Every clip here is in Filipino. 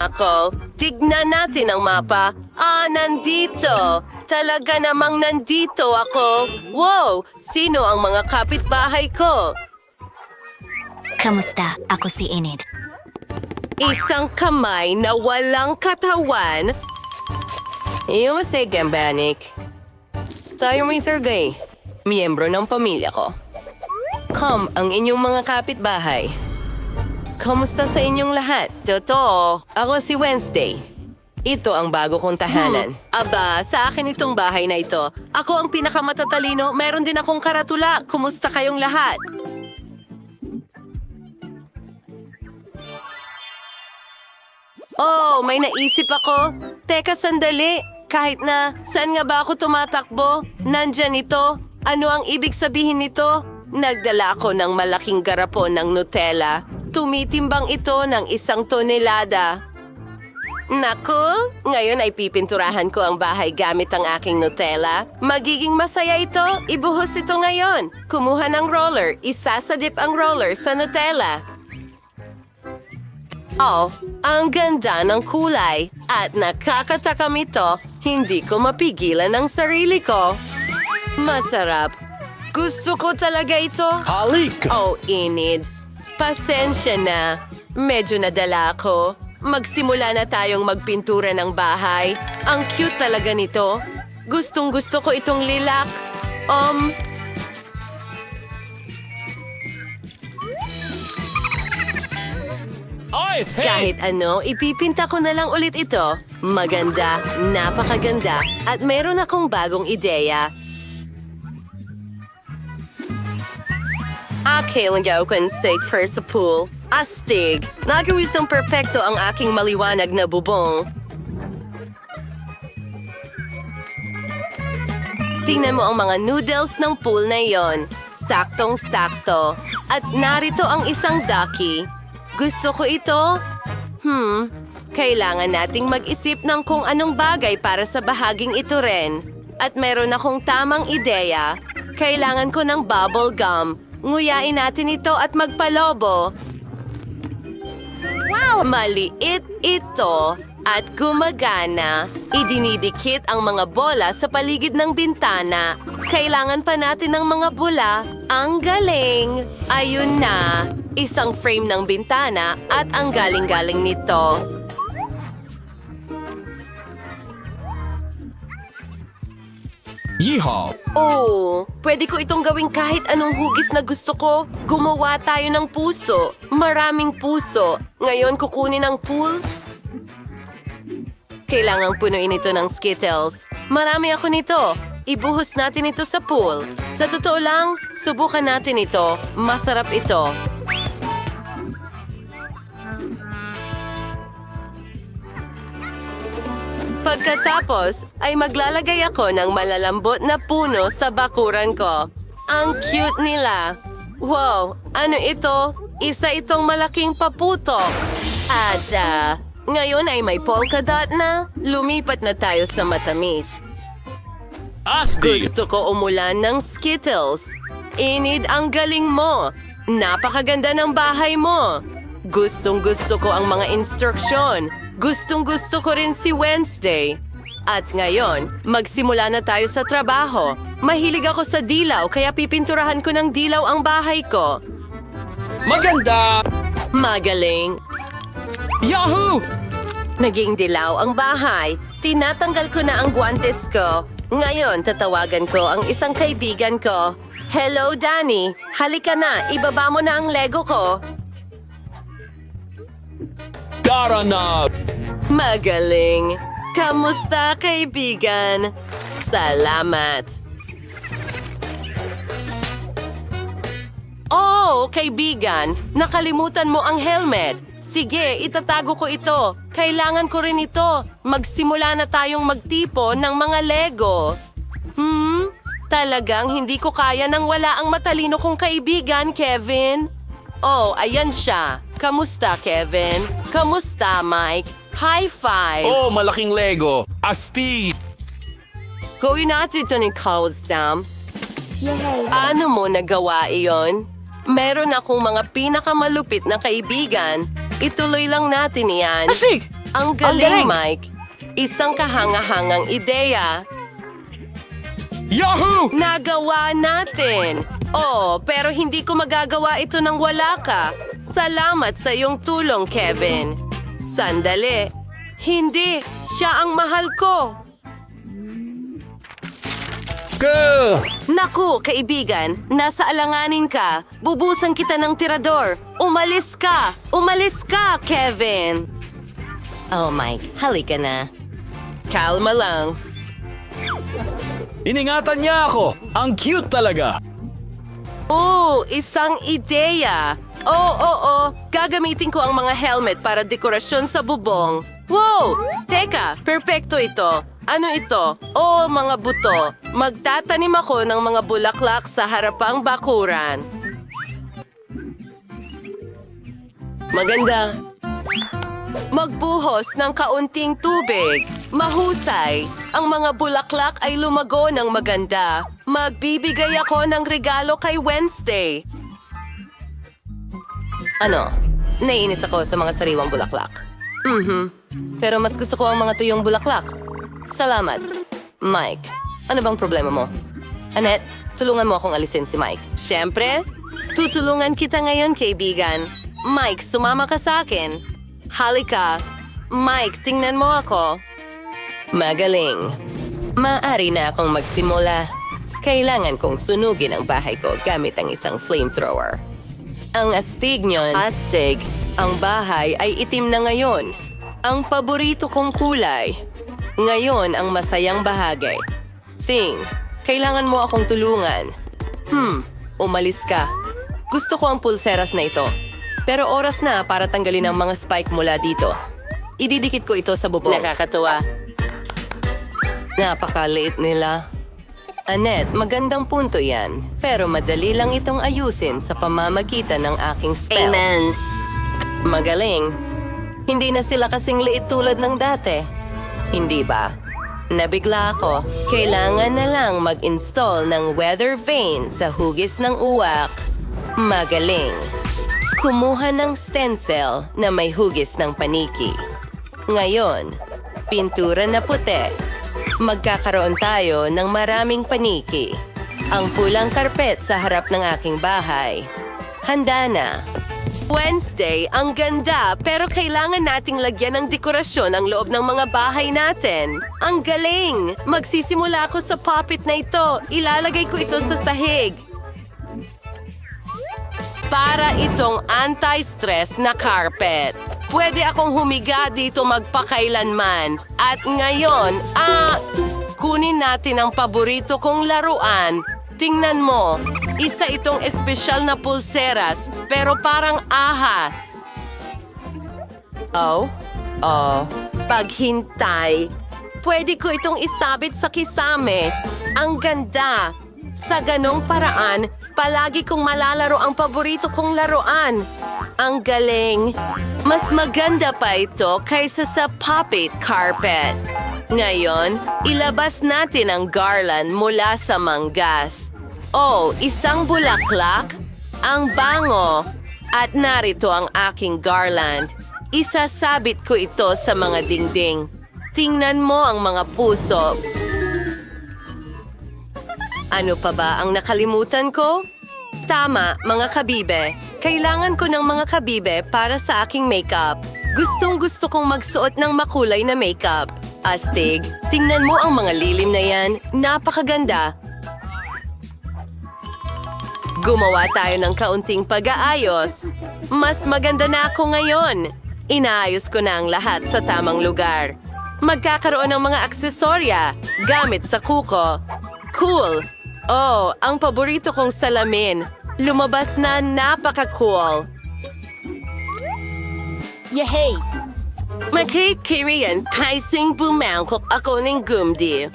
ako. Tignan natin ang mapa. Nandito. Talaga namang nandito ako. Wow! Sino ang mga kapitbahay ko? Kamusta? Ako si Enid. Isang kamay na walang katawan. Iyo say Gambanik. Tayo may Sergey. Miyembro ng pamilya ko. Come ang inyong mga kapitbahay. Kamusta sa inyong lahat? Totoo, ako si Wednesday. Ito ang bago kong tahanan. Aba, sa akin itong bahay na ito. Ako ang pinakamatatalino. Meron din akong karatula. Kumusta kayong lahat? Oh, may naisip ako. Teka, sandali. Kahit na, saan nga ba ako tumatakbo? Nandyan ito. Ano ang ibig sabihin nito? Nagdala ako ng malaking garapon ng Nutella. Tumitimbang ito ng 1 tonelada. Naku, ngayon ay pipinturahan ko ang bahay gamit ang aking Nutella. Magiging masaya ito. Ibuhos ito ngayon. Kumuha ng roller. Isasadip ang roller sa Nutella. Oh, ang ganda ng kulay. At nakakatakam ito. Hindi ko mapigilan ang sarili ko. Masarap. Gusto ko talaga ito. Halik! Oh, Enid. Pasensya na. Medyo nadala ako. Magsimula na tayong magpintura ng bahay. Ang cute talaga nito. Gustong-gusto ko itong lilac. Ay, hey! Kahit ano, ipipinta ko na lang ulit ito. Maganda, napakaganda, at meron akong bagong ideya. Kailan gawin steak first sa pool. Astig! Nagawin itong perpekto ang aking maliwanag na bubong. Tingnan mo ang mga noodles ng pool na iyon. Saktong-sakto. At narito ang isang ducky. Gusto ko ito. Kailangan nating mag-isip ng kung anong bagay para sa bahaging ito rin. At meron akong tamang ideya. Kailangan ko ng bubble gum. Nguyain natin ito at magpalobo. Wow! Maliit ito at gumagana. Idinidikit ang mga bola sa paligid ng bintana. Kailangan pa natin ng mga bula. Ang galing! Ayun na! Isang frame ng bintana at ang galing-galing nito. Yeehaw! Oh, pwede ko itong gawing kahit anong hugis na gusto ko. Gumawa tayo ng puso. Maraming puso. Ngayon kukunin ang pool. Kailangang punuin ito ng Skittles. Marami ako nito. Ibuhos natin ito sa pool. Sa totoo lang, subukan natin ito. Masarap ito. Pagkatapos, ay maglalagay ako ng malalambot na puno sa bakuran ko. Ang cute nila. Wow, ano ito? Isa itong malaking paputok. At ngayon ay may polka dot na. Lumipat na tayo sa matamis. Asti! Gusto ko umulan ng Skittles. Enid, ang galing mo. Napakaganda ng bahay mo. Gustong-gusto ko ang mga instruksyon. Gustong-gusto ko rin si Wednesday. At ngayon, magsimula na tayo sa trabaho. Mahilig ako sa dilaw, kaya pipinturahan ko ng dilaw ang bahay ko. Maganda! Magaling. Yahoo! Naging dilaw ang bahay. Tinatanggal ko na ang guantes ko. Ngayon, tatawagan ko ang isang kaibigan ko. Hello, Danny. Halika na, ibaba mo na ang Lego ko. Tara na! Magaling. Kamusta, kaibigan? Salamat. Oh, kaibigan, nakalimutan mo ang helmet. Sige, itatago ko ito. Kailangan ko rin ito. Magsimula na tayong magtipon ng mga Lego. Talagang hindi ko kaya nang wala ang matalino kong kaibigan, Kevin. Oh, ayan siya. Kamusta, Kevin? Kamusta, Mike? High five! Oh, malaking Lego! Asti! Gawin natin ito ni Carl Sam. Ano mo nagawa iyon? Meron akong mga pinakamalupit na kaibigan. Ituloy lang natin yan. Asig! Ang galing, Mike. Isang kahangahangang ideya. Yahoo! Nagawa natin! Oh, pero hindi ko magagawa ito nang wala ka. Salamat sa iyong tulong, Kevin. Sandali. Hindi, siya ang mahal ko. Go! Naku, kaibigan, nasa alanganin ka. Bubusan kita ng tirador. Umalis ka! Umalis ka, Kevin! Oh, Mike, halika na. Kalma lang. Iningatan niya ako. Ang cute talaga. Oh, isang ideya. Oo. Gagamitin ko ang mga helmet para dekorasyon sa bubong. Wow! Teka, perpekto ito. Ano ito? Oh, mga buto. Magtatanim ako ng mga bulaklak sa harapang bakuran. Maganda. Magbuhos ng kaunting tubig. Mahusay. Ang mga bulaklak ay lumago ng maganda. Magbibigay ako ng regalo kay Wednesday. Ano? Naiinis ako sa mga sariwang bulaklak. Pero mas gusto ko ang mga tuyong bulaklak. Salamat. Mike, ano bang problema mo? Annette, tulungan mo akong alisin si Mike. Siyempre, tutulungan kita ngayon, kaibigan. Mike, sumama ka sa akin. Halika. Mike, tingnan mo ako. Magaling. Maaari na akong magsimula. Kailangan kong sunugin ang bahay ko gamit ang isang flamethrower. Ang astig niyon. Astig. Ang bahay ay itim na ngayon. Ang paborito kong kulay. Ngayon ang masayang bahagi. Ting, kailangan mo akong tulungan. Umalis ka. Gusto ko ang pulseras na ito. Pero oras na para tanggalin ang mga spike mula dito. Ididikit ko ito sa bubong. Nakakatuwa. Napakaliit nila. Annette, magandang punto yan. Pero madali lang itong ayusin sa pamamagitan ng aking spell. Amen. Magaling. Hindi na sila kasing liit tulad ng dati. Hindi ba? Nabigla ako. Kailangan na lang mag-install ng weather vane sa hugis ng uwak. Magaling. Kumuha ng stencil na may hugis ng paniki. Ngayon, pintura na puti. Magkakaroon tayo ng maraming paniki. Ang pulang karpet sa harap ng aking bahay. Handa na. Wednesday, ang ganda, pero kailangan nating lagyan ng dekorasyon ang loob ng mga bahay natin. Ang galing! Magsisimula ako sa puppet na ito. Ilalagay ko ito sa sahig. Para itong anti-stress na carpet. Pwede akong humiga dito magpakailanman. At ngayon, kunin natin ang paborito kong laruan. Tingnan mo, isa itong espesyal na pulseras, pero parang ahas. Oh, paghintay. Pwede ko itong isabit sa kisame. Ang ganda. Sa ganong paraan, palagi kong malalaro ang paborito kong laruan. Ang galing. Mas maganda pa ito kaysa sa puppet carpet. Ngayon, ilabas natin ang garland mula sa manggas. Oh, isang bulaklak? Ang bango. At narito ang aking garland. Isasabit ko ito sa mga dingding. Tingnan mo ang mga puso. Ano pa ba ang nakalimutan ko? Tama, mga kabibe. Kailangan ko ng mga kabibe para sa aking makeup. Gustong-gusto kong magsuot ng makulay na makeup. Astig, tingnan mo ang mga lilim na yan. Napakaganda. Gumawa tayo ng kaunting pag-aayos. Mas maganda na ako ngayon. Inaayos ko na ang lahat sa tamang lugar. Magkakaroon ng mga aksesorya gamit sa kuko. Cool! Oh, ang paborito kong salamin. Lumabas na napaka-cool. Yehey! Makikiriyan, kaising bumangkok ako ng gumdi.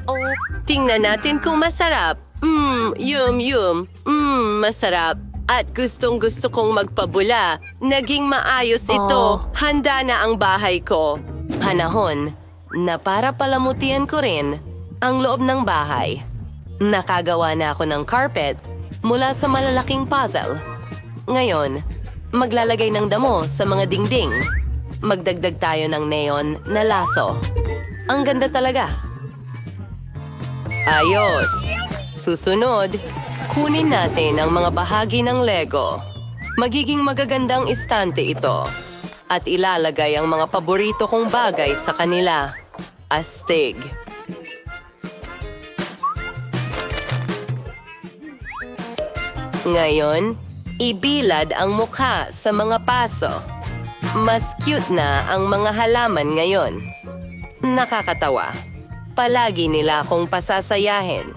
Oh, tingnan natin kung masarap. Yum. Masarap. At gustong-gusto kong magpabula. Naging maayos ito. Handa na ang bahay ko. Panahon na para palamutian ko rin ang loob ng bahay. Nakagawa na ako ng carpet mula sa malalaking puzzle. Ngayon, maglalagay ng damo sa mga dingding. magdagdag tayo ng neon na laso. Ang ganda talaga. Ayos. Susunod, kunin natin ang mga bahagi ng Lego. Magiging magagandang istante ito. At ilalagay ang mga paborito kong bagay sa kanila. Astig. Ngayon, ibilad ang mukha sa mga paso. Mas cute na ang mga halaman ngayon. Nakakatawa. Palagi nila akong pasasayahin.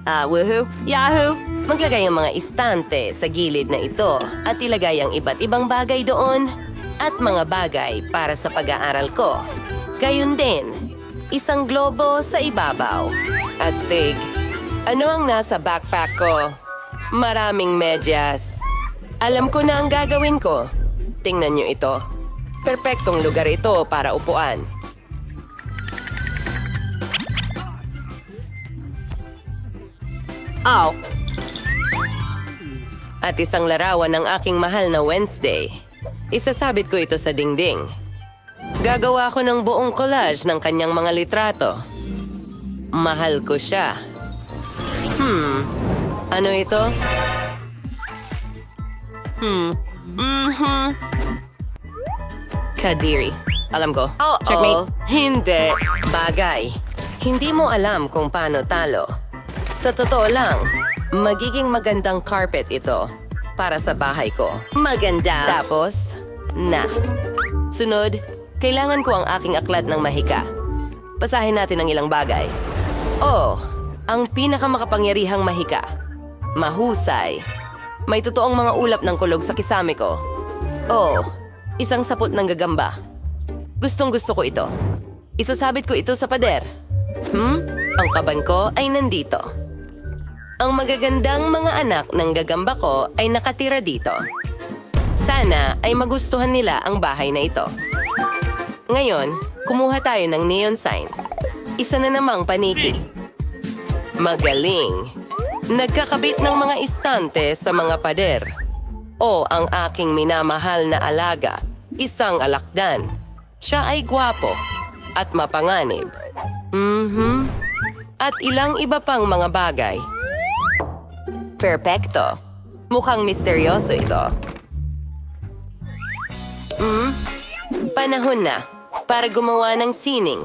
Woohoo! Yahoo! Maglagay ang mga istante sa gilid na ito at ilagay ang iba't ibang bagay doon at mga bagay para sa pag-aaral ko. Gayun din, isang globo sa ibabaw. Astig. Ano ang nasa backpack ko? Maraming medyas. Alam ko na ang gagawin ko. Tingnan niyo ito. Perpektong lugar ito para upuan. Ow! At isang larawan ng aking mahal na Wednesday. Isasabit ko ito sa dingding. Gagawa ko ng buong collage ng kanyang mga litrato. Mahal ko siya. Ano ito? Kadiri. Alam ko. Checkmate. Hindi. Bagay. Hindi mo alam kung paano talo. Sa totoo lang, magiging magandang carpet ito para sa bahay ko. Maganda. Tapos, Sunod, kailangan ko ang aking aklat ng mahika. Basahin natin ang ilang bagay. Ang pinakamakapangyarihang mahika. Mahusay. May totoong mga ulap ng kulog sa kisame ko. Isang sapot ng gagamba. Gustong-gusto ko ito. Isasabit ko ito sa pader. Ang kaban ko ay nandito. Ang magagandang mga anak ng gagamba ko ay nakatira dito. Sana ay magustuhan nila ang bahay na ito. Ngayon, kumuha tayo ng neon sign. Isa na namang paniki. Magaling. Nagkakabit ng mga istante sa mga pader. Ang aking minamahal na alaga, isang alakdan. Siya ay gwapo at mapanganib. At ilang iba pang mga bagay. Perpekto. Mukhang misteryoso ito. Panahon na para gumawa ng sining.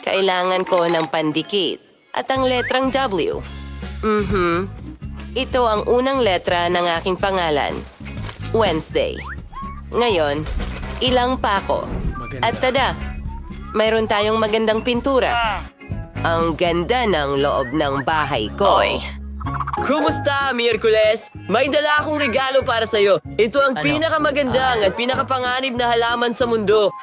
Kailangan ko ng pandikit at ang letrang W. Ito ang unang letra ng aking pangalan. Wednesday. Ngayon, ilang pako. At tada, mayroon tayong magandang pintura. Ang ganda ng loob ng bahay ko. Kumusta, Miyerkules? May dala akong regalo para sa'yo. Ito ang pinakamagandang at pinakapanganib na halaman sa mundo.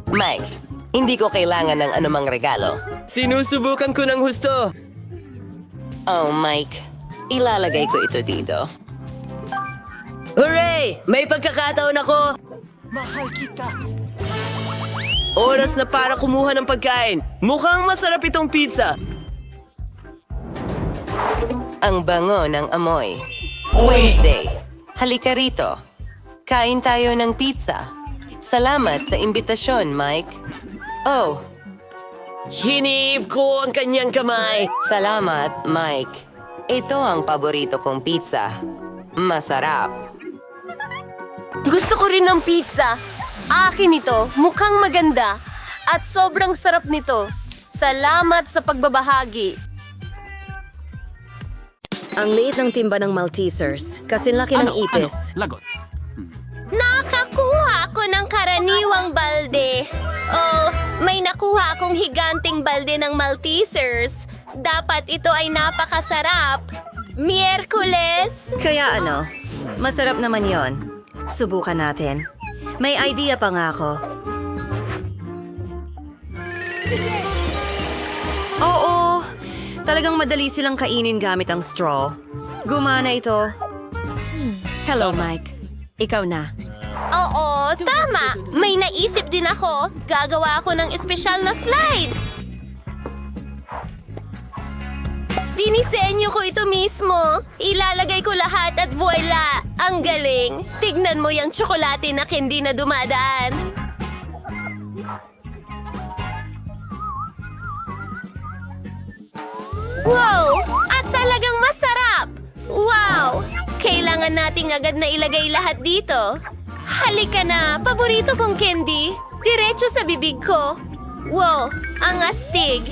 Mike, hindi ko kailangan ng anumang regalo. Sinusubukan ko ng husto. Mike, ilalagay ko ito dito. Hooray! May pagkakataon ako! Mahal kita! Oras na para kumuha ng pagkain. Mukhang masarap itong pizza. Ang bango ng amoy. Wednesday. Halika rito. Kain tayo ng pizza. Salamat sa imbitasyon, Mike. Hinihip ko ang kanyang kamay. Salamat, Mike. Ito ang paborito kong pizza. Masarap. Gusto ko rin ng pizza. Akin ito, mukhang maganda. At sobrang sarap nito. Salamat sa pagbabahagi. Ang liit ng timba ng Maltesers, kasinlaki ng ipis. Lagot. Nakakuha ako ng karaniwang balde. May nakuha akong higanting balde ng Maltesers. Dapat ito ay napakasarap. Miyerkules! Kaya masarap naman yon. Subukan natin. May idea pa nga ako. Oo, talagang madali silang kainin gamit ang straw. Gumana ito. Hello, Mike. Ikaw na. Oo, tama. May naisip din ako. Gagawa ako ng espesyal na slide. Di Dinisenyo ko ito mismo. Ilalagay ko lahat at voila! Ang galing! Tignan mo yung tsokolate na candy na dumadaan. Wow! At talagang masarap! Wow! Kailangan nating agad na ilagay lahat dito. Halika na! Paborito kong candy. Diretso sa bibig ko. Wow! Ang astig!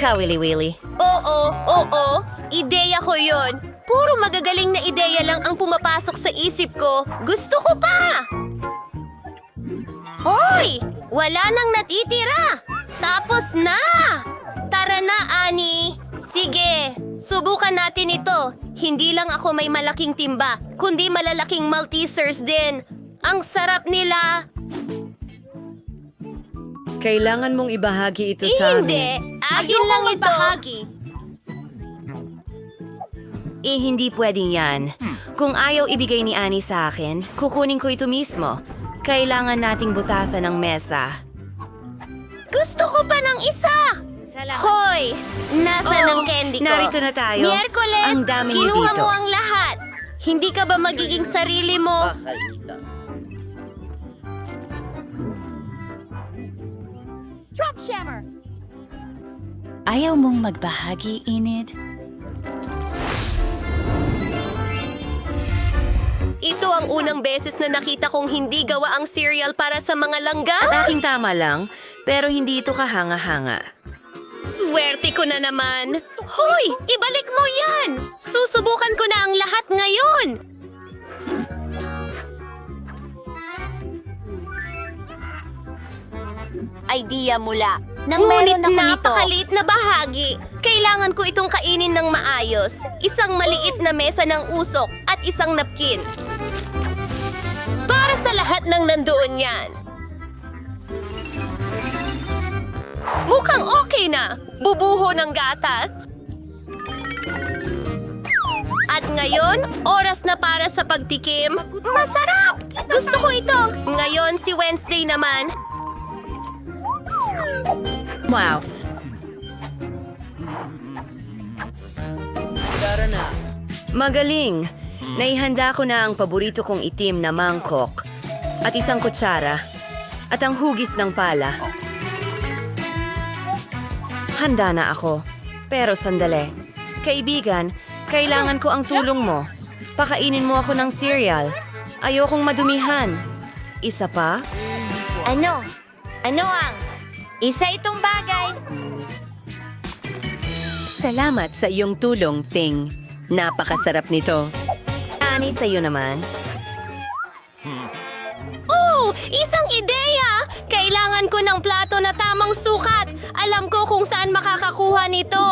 Kawili-wili. Oo. Ideya ko yon. Puro magagaling na ideya lang ang pumapasok sa isip ko. Gusto ko pa! Hoy! Wala nang natitira! Tapos na! Tara na, Ani! Sige, subukan natin ito. Hindi lang ako may malaking timba, kundi malalaking Maltesers din. Ang sarap nila! Kailangan mong ibahagi ito sa Hindi! amin. Akin lang ito! Hindi pwedeng yan. Kung ayaw ibigay ni Annie sa akin, kukunin ko ito mismo. Kailangan nating butasan ng mesa. Gusto ko pa ng isa! Hoy! Nasa ng candy ko? Narito na tayo. Miyerkules, Ang dami niyo kinuha dito. mo ang lahat. Hindi ka ba magiging sarili mo? Ayaw mong magbahagi, Enid? Ito ang unang beses na nakita kong hindi gawa ang cereal para sa mga langga. At aking tama lang, pero hindi ito kahanga-hanga. Swerte ko na naman. Hoy! Ibalik mo yan! Susubukan ko na ang lahat ngayon! Idea mula. Ngunit napakaliit na bahagi. Kailangan ko itong kainin ng maayos. Isang maliit na mesa ng usok at isang napkin. Para sa lahat ng nandoon yan. Mukhang okay na. Bubuho ng gatas. At ngayon, oras na para sa pagtikim. Masarap! Gusto ko ito. Ngayon si Wednesday naman. Wow! Magaling! Naihanda ko na ang paborito kong itim na mangkok at isang kutsara at ang hugis ng pala. Handa na ako. Pero sandali. Kaibigan, kailangan ko ang tulong mo. Pakainin mo ako ng cereal. Ayokong madumihan. Isa pa? Ano? Ano ang? Isa itong bagay. Salamat sa iyong tulong, Ting. Napakasarap nito. Ani, sa'yo naman. Oh! Isang ideya! Kailangan ko ng plato na tamang sukat. Alam ko kung saan makakakuha nito.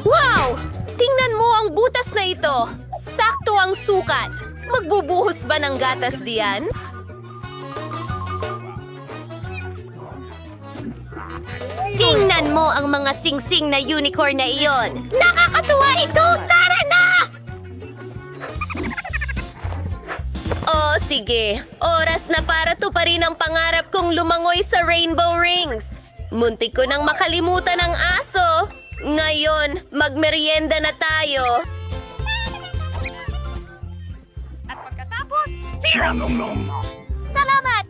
Wow! Tingnan mo ang butas na ito. Sakto ang sukat. Magbubuhos ba ng gatas diyan? Tingnan mo ang mga singsing na unicorn na iyon. Nakakatuwa ito! Tara na! Oh, sige. Oras na para tuparin ang pangarap kong lumangoy sa Rainbow Rings. Muntik ko nang makalimutan ang aso. Ngayon, magmerienda na tayo. At pagkatapos, Salamat!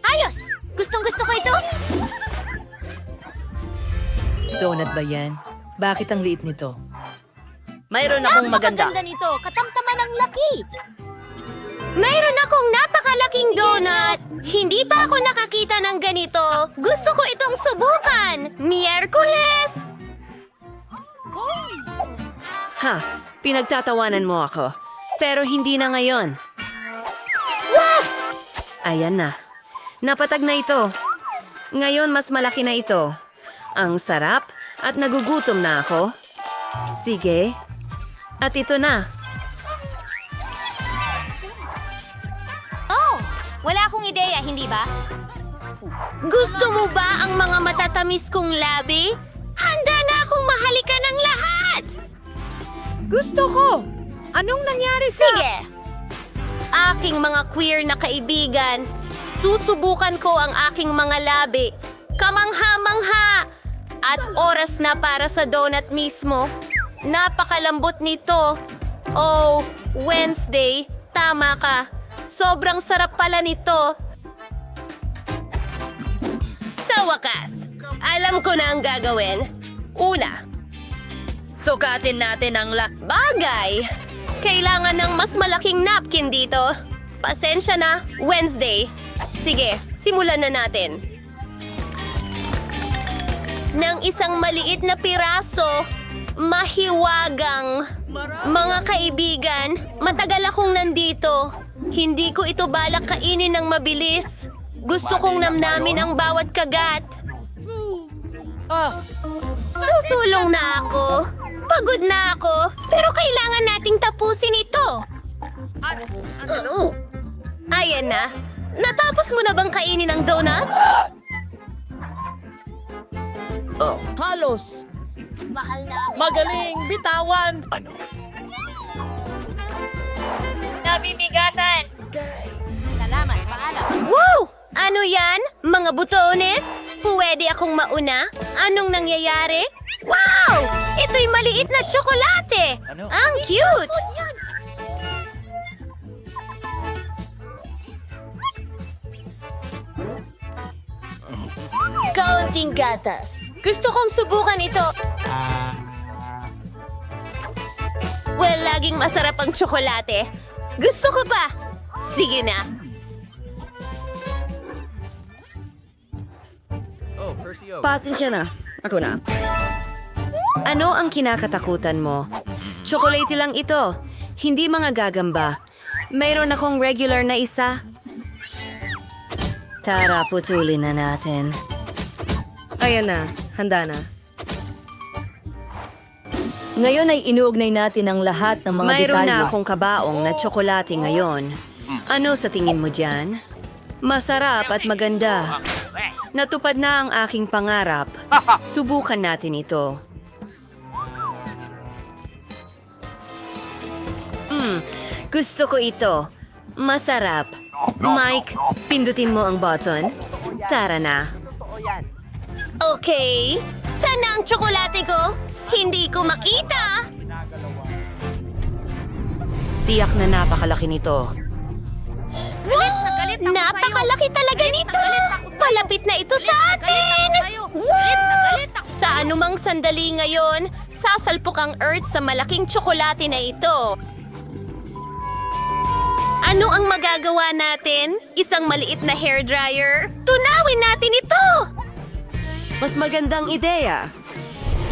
Ayos! Gustong-gusto ko ito! Donut ba yan? Bakit ang liit nito? Mayroon akong maganda. nito. Katamtaman ang laki. Mayroon akong napakalaking donut. Hindi pa ako nakakita ng ganito. Gusto ko itong subukan. Miyerkules! Ha, pinagtatawanan mo ako. Pero hindi na ngayon. Ayan na. Napatag na ito. Ngayon mas malaki na ito. Ang sarap at nagugutom na ako. Sige. At ito na. Oh, wala akong ideya, hindi ba? Gusto mo ba ang mga matatamis kong labi? Handa na akong mahalikan ng lahat! Gusto ko! Anong nangyari sa... Sige! Aking mga queer na kaibigan, susubukan ko ang aking mga labi. Kamangha-mangha! At oras na para sa donut mismo. Napakalambot nito. Oh, Wednesday, tama ka. Sobrang sarap pala nito. Sa wakas, alam ko na ang gagawin. Una, Sukatin natin ang bagay. Kailangan ng mas malaking napkin dito. Pasensya na, Wednesday. Sige, simulan na natin. Ng isang maliit na piraso, mahiwagang. Mga kaibigan, matagal akong nandito. Hindi ko ito balak kainin ng mabilis. Gusto kong namnamin ang bawat kagat. Susulong na ako. Pagod na ako. Pero kailangan nating tapusin ito. Ayan na. Natapos mo na bang kainin ang donut? Halos. Magaling, bitawan. Nabibigatan. Wow! Ano yan? Mga butones? Pwede akong mauna? Anong nangyayari? Wow! Ito'y maliit na tsokolate! Ang cute! Kaunting gatas. Gusto kong subukan ito. Well, laging masarap ang tsokolate. Gusto ko pa. Sige na. Pasensya na. Ako na. Ano ang kinakatakutan mo? Chocolate lang ito. Hindi mga gagamba. Mayroon akong regular na isa. Tara, putulin na natin. Ayan na, handa na. Ngayon ay inuugnay natin ang lahat ng mga Mayroon detalye. na akong kabaong na tsokolate ngayon. Ano sa tingin mo dyan? Masarap at maganda. Natupad na ang aking pangarap. Subukan natin ito. Gusto ko ito. Masarap. Mike, pindutin mo ang button. Tara na. Okay. Sana ang tsokolate ko? Hindi ko makita. Tiyak na napakalaki nito. Napakalaki talaga nito. Palapit na ito sa atin. Sa anumang sandali ngayon, sasalpok ang Earth sa malaking tsokolate na ito. Ano ang magagawa natin? Isang maliit na hairdryer? Tunawin natin ito! Mas magandang ideya.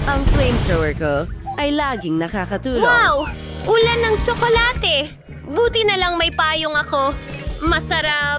Ang flamethrower ko ay laging nakakatulong. Wow! Ulan ng tsokolate! Buti na lang may payong ako. Masarap.